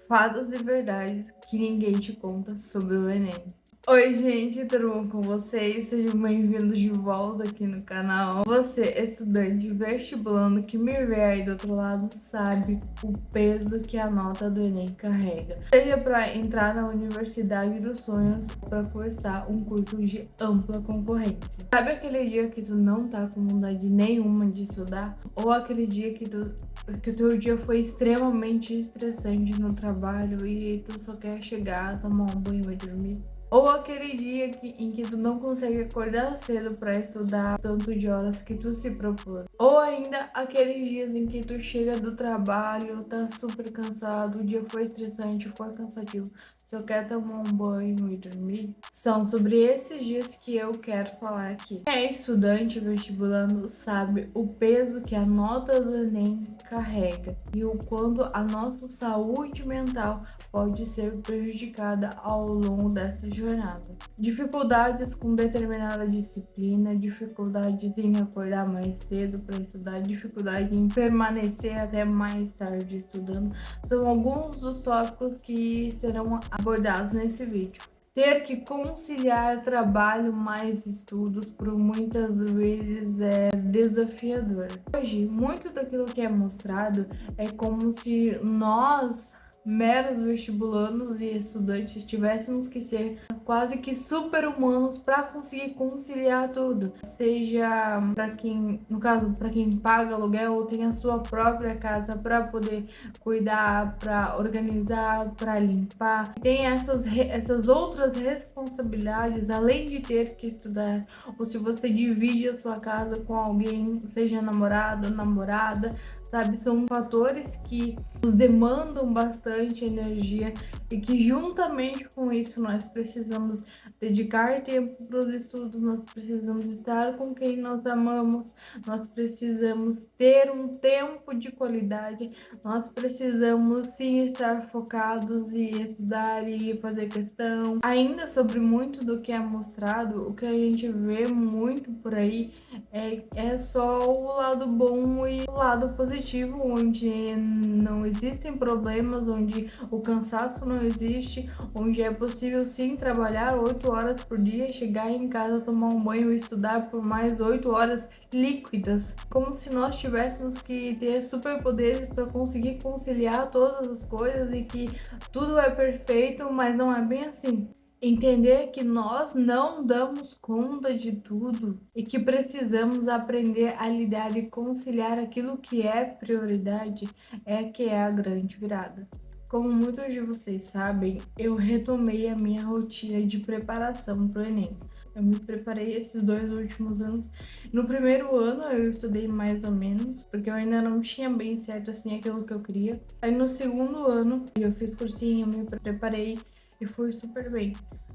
Fatos e verdades que ninguém te conta sobre o Enem. Oi, gente, tudo bom com vocês? Sejam bem-vindos de volta aqui no canal. Você, estudante vestibulando que me vê aí do outro lado, sabe o peso que a nota do Enem carrega. Seja para entrar na universidade dos sonhos ou para cursar um curso de ampla concorrência. Sabe aquele dia que tu não tá com vontade nenhuma de estudar? Ou aquele dia que o teu dia foi extremamente estressante no trabalho e tu só quer chegar, tomar um banho e dormir? Ou aquele dia em que tu não consegue acordar cedo para estudar tanto de horas que tu se propôs. Ou ainda aqueles dias em que tu chega do trabalho, tá super cansado, o dia foi estressante, foi cansativo, só quer tomar um banho e dormir. São sobre esses dias que eu quero falar aqui. Quem é estudante vestibulando sabe o peso que a nota do Enem carrega e o quanto a nossa saúde mental pode ser prejudicada ao longo dessa jornada. Dificuldades com determinada disciplina, dificuldades em acordar mais cedo para estudar, dificuldade em permanecer até mais tarde estudando, são alguns dos tópicos que serão abordados nesse vídeo. Ter que conciliar trabalho mais estudos por muitas vezes é desafiador. Hoje, muito daquilo que é mostrado é como se nós, meros vestibulandos e estudantes, tivéssemos que ser quase que super-humanos para conseguir conciliar tudo. Seja para quem, no caso, para quem paga aluguel ou tem a sua própria casa para poder cuidar, para organizar, para limpar. Tem essas outras responsabilidades, além de ter que estudar. Ou se você divide a sua casa com alguém, seja namorado ou namorada, sabe? São fatores que nos demandam bastante energia e que juntamente com isso nós precisamos dedicar tempo para os estudos, nós precisamos estar com quem nós amamos, nós precisamos ter um tempo de qualidade, nós precisamos sim estar focados e estudar e fazer questão. Ainda sobre muito do que é mostrado, o que a gente vê muito por aí é só o lado bom e o lado positivo, onde não existem problemas, onde o cansaço não existe, onde é possível sim trabalhar 8 horas por dia, chegar em casa, tomar um banho e estudar por mais 8 horas líquidas, como se nós tivéssemos que ter superpoderes para conseguir conciliar todas as coisas e que tudo é perfeito, mas não é bem assim. Entender que nós não damos conta de tudo e que precisamos aprender a lidar e conciliar aquilo que é prioridade é que é a grande virada. Como muitos de vocês sabem, eu retomei a minha rotina de preparação para o Enem. Eu me preparei esses 2 últimos anos. No primeiro ano eu estudei mais ou menos, porque eu ainda não tinha bem certo assim aquilo que eu queria. Aí no segundo ano eu fiz cursinho, me preparei e fui super bem.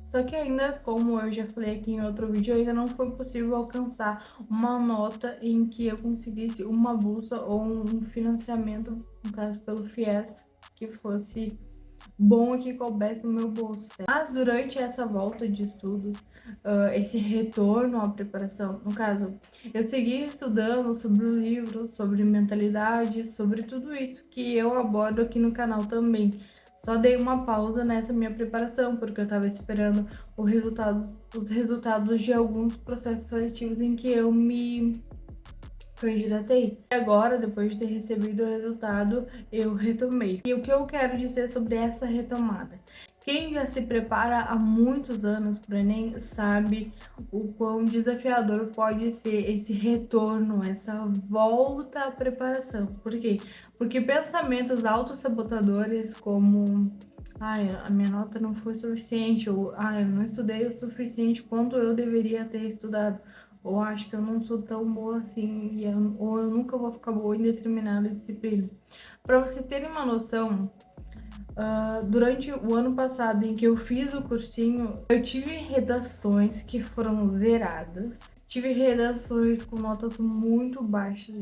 Só que ainda, como eu já falei aqui em outro vídeo, ainda não foi possível alcançar uma nota em que eu conseguisse uma bolsa ou um financiamento, no caso pelo FIES, que fosse bom e que coubesse no meu bolso, certo? Mas durante essa volta de estudos, esse retorno à preparação, no caso, eu segui estudando sobre os livros, sobre mentalidade, sobre tudo isso que eu abordo aqui no canal também. Só dei uma pausa nessa minha preparação, porque eu estava esperando os resultados de alguns processos seletivos em que eu me candidatei. E agora, depois de ter recebido o resultado, eu retomei. E o que eu quero dizer sobre essa retomada? Quem já se prepara há muitos anos para o Enem sabe o quão desafiador pode ser esse retorno, essa volta à preparação. Por quê? Porque pensamentos autossabotadores como a minha nota não foi suficiente, ou eu não estudei o suficiente quanto eu deveria ter estudado, ou acho que eu não sou tão boa assim, ou eu nunca vou ficar boa em determinada disciplina. Para vocês terem uma noção, durante o ano passado em que eu fiz o cursinho, eu tive redações que foram zeradas, tive redações com notas muito baixas,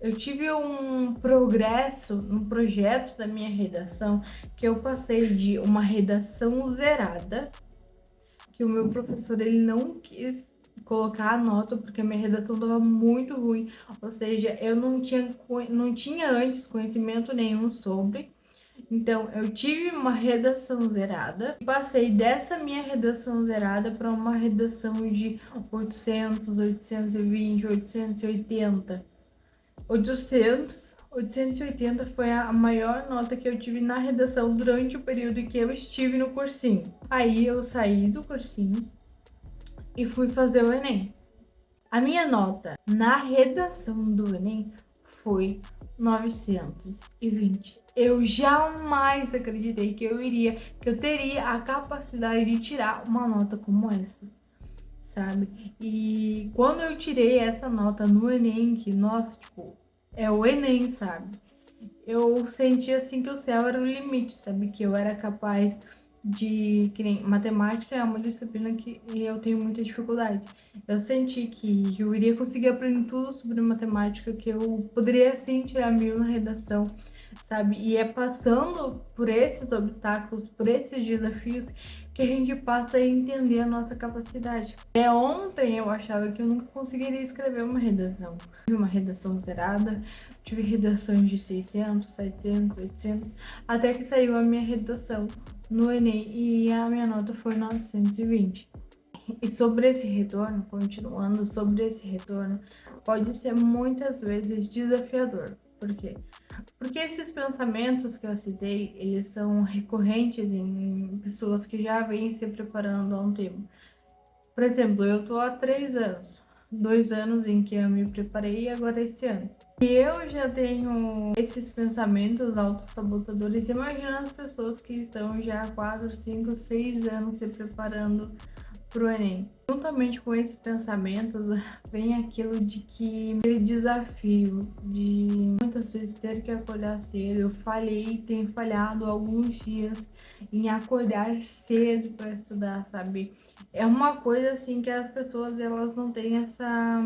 eu tive um progresso no projeto da minha redação, que eu passei de uma redação zerada, que o meu professor ele não quis colocar a nota, porque a minha redação estava muito ruim, ou seja, eu não tinha antes conhecimento nenhum sobre. Então, eu tive uma redação zerada e passei dessa minha redação zerada para uma redação de 800, 820, 880. 880 foi a maior nota que eu tive na redação durante o período que eu estive no cursinho. Aí eu saí do cursinho e fui fazer o Enem. A minha nota na redação do Enem foi 920. Eu jamais acreditei que eu teria a capacidade de tirar uma nota como essa, sabe? E quando eu tirei essa nota no Enem, que, nossa, tipo, é o Enem, sabe? Eu senti assim que o céu era o limite, sabe? Que eu era capaz de. Que nem matemática é uma disciplina que eu tenho muita dificuldade. Eu senti que eu iria conseguir aprender tudo sobre matemática, que eu poderia sim tirar 1000 na redação, sabe? E é passando por esses obstáculos, por esses desafios, que a gente passa a entender a nossa capacidade. Ontem eu achava que eu nunca conseguiria escrever uma redação. Tive uma redação zerada, tive redações de 600, 700, 800, até que saiu a minha redação no Enem e a minha nota foi 920. E sobre esse retorno, continuando sobre esse retorno, pode ser muitas vezes desafiador. Por quê? Porque esses pensamentos que eu citei, eles são recorrentes em pessoas que já vêm se preparando há um tempo. Por exemplo, eu tô há 3 anos, 2 anos em que eu me preparei e agora esse ano. E eu já tenho esses pensamentos autossabotadores. Imagina as pessoas que estão já há 4, 5, 6 anos se preparando pro Enem. Juntamente com esses pensamentos, vem aquilo de que aquele desafio de muitas vezes ter que acordar cedo. Eu tenho falhado alguns dias em acordar cedo para estudar, sabe? É uma coisa assim que as pessoas elas não têm essa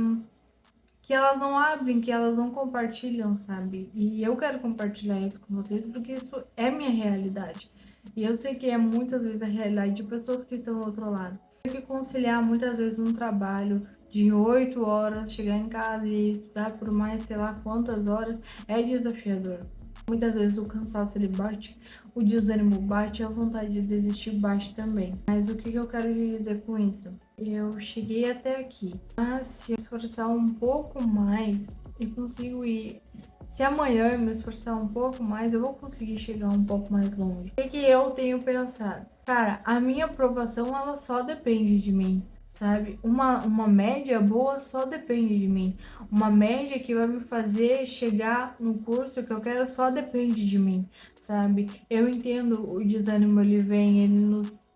que elas não abrem, que elas não compartilham, sabe? E eu quero compartilhar isso com vocês porque isso é minha realidade. E eu sei que é muitas vezes a realidade de pessoas que estão do outro lado. Tem que conciliar muitas vezes um trabalho de 8 horas, chegar em casa e estudar por mais sei lá quantas horas é desafiador. Muitas vezes o cansaço ele bate, o desânimo bate, a vontade de desistir bate também. Mas o que eu quero dizer com isso? Eu cheguei até aqui, mas se eu esforçar um pouco mais, eu consigo ir. Se amanhã eu me esforçar um pouco mais, eu vou conseguir chegar um pouco mais longe. O que eu tenho pensado? Cara, a minha aprovação ela só depende de mim, sabe? Uma média boa só depende de mim. Uma média que vai me fazer chegar no curso que eu quero só depende de mim, sabe? Eu entendo o desânimo, ele vem,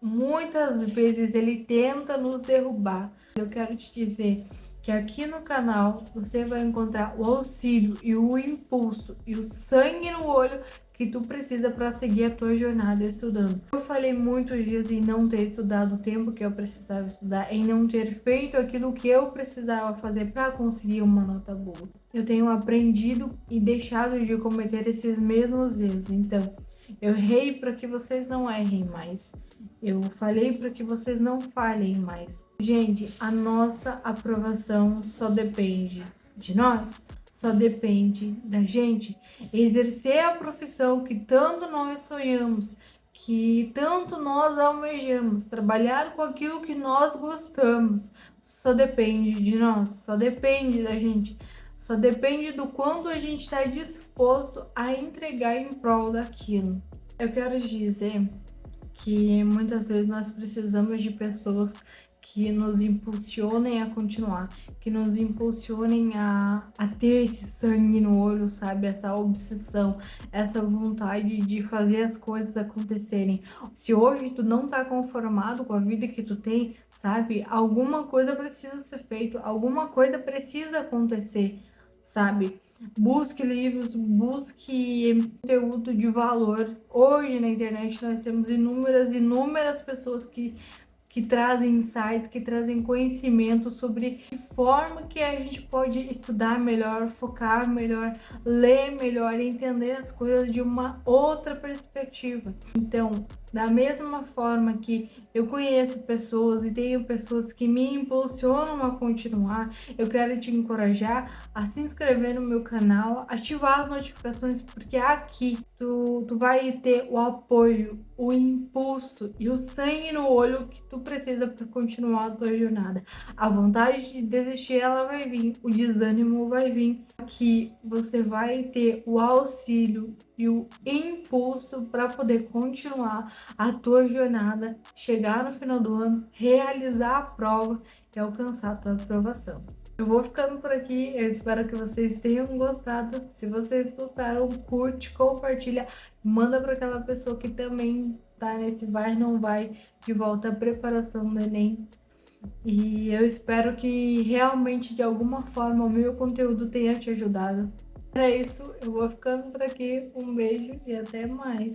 muitas vezes ele tenta nos derrubar. Eu quero te dizer que aqui no canal você vai encontrar o auxílio e o impulso e o sangue no olho que tu precisa para seguir a tua jornada estudando. Eu falei muitos dias em não ter estudado o tempo que eu precisava estudar, em não ter feito aquilo que eu precisava fazer para conseguir uma nota boa. Eu tenho aprendido e deixado de cometer esses mesmos erros. Então, eu errei para que vocês não errem mais. Eu falei para que vocês não falhem mais. Gente, a nossa aprovação só depende de nós, só depende da gente exercer a profissão que tanto nós sonhamos, que tanto nós almejamos, trabalhar com aquilo que nós gostamos. Só depende de nós, só depende da gente, só depende do quanto a gente está disposto a entregar em prol daquilo. Eu quero dizer que muitas vezes nós precisamos de pessoas que nos impulsionem a continuar, que nos impulsionem a ter esse sangue no olho, sabe? Essa obsessão, essa vontade de fazer as coisas acontecerem. Se hoje tu não tá conformado com a vida que tu tem, sabe? Alguma coisa precisa ser feito, alguma coisa precisa acontecer, sabe? Busque livros, busque conteúdo de valor. Hoje na internet nós temos inúmeras pessoas que que trazem insights, que trazem conhecimento sobre que forma que a gente pode estudar melhor, focar melhor, ler melhor e entender as coisas de uma outra perspectiva. Então, da mesma forma que eu conheço pessoas e tenho pessoas que me impulsionam a continuar, eu quero te encorajar a se inscrever no meu canal, ativar as notificações, porque aqui tu vai ter o apoio, o impulso e o sangue no olho que tu precisa para continuar a tua jornada. A vontade de desistir, ela vai vir, o desânimo vai vir, que você vai ter o auxílio e o impulso para poder continuar a tua jornada, chegar no final do ano, realizar a prova e alcançar a tua aprovação. Eu vou ficando por aqui, eu espero que vocês tenham gostado. Se vocês gostaram, curte, compartilha, manda para aquela pessoa que também tá nesse vai não vai de volta à preparação do Enem. E eu espero que realmente de alguma forma o meu conteúdo tenha te ajudado. Era isso, eu vou ficando por aqui. Um beijo e até mais.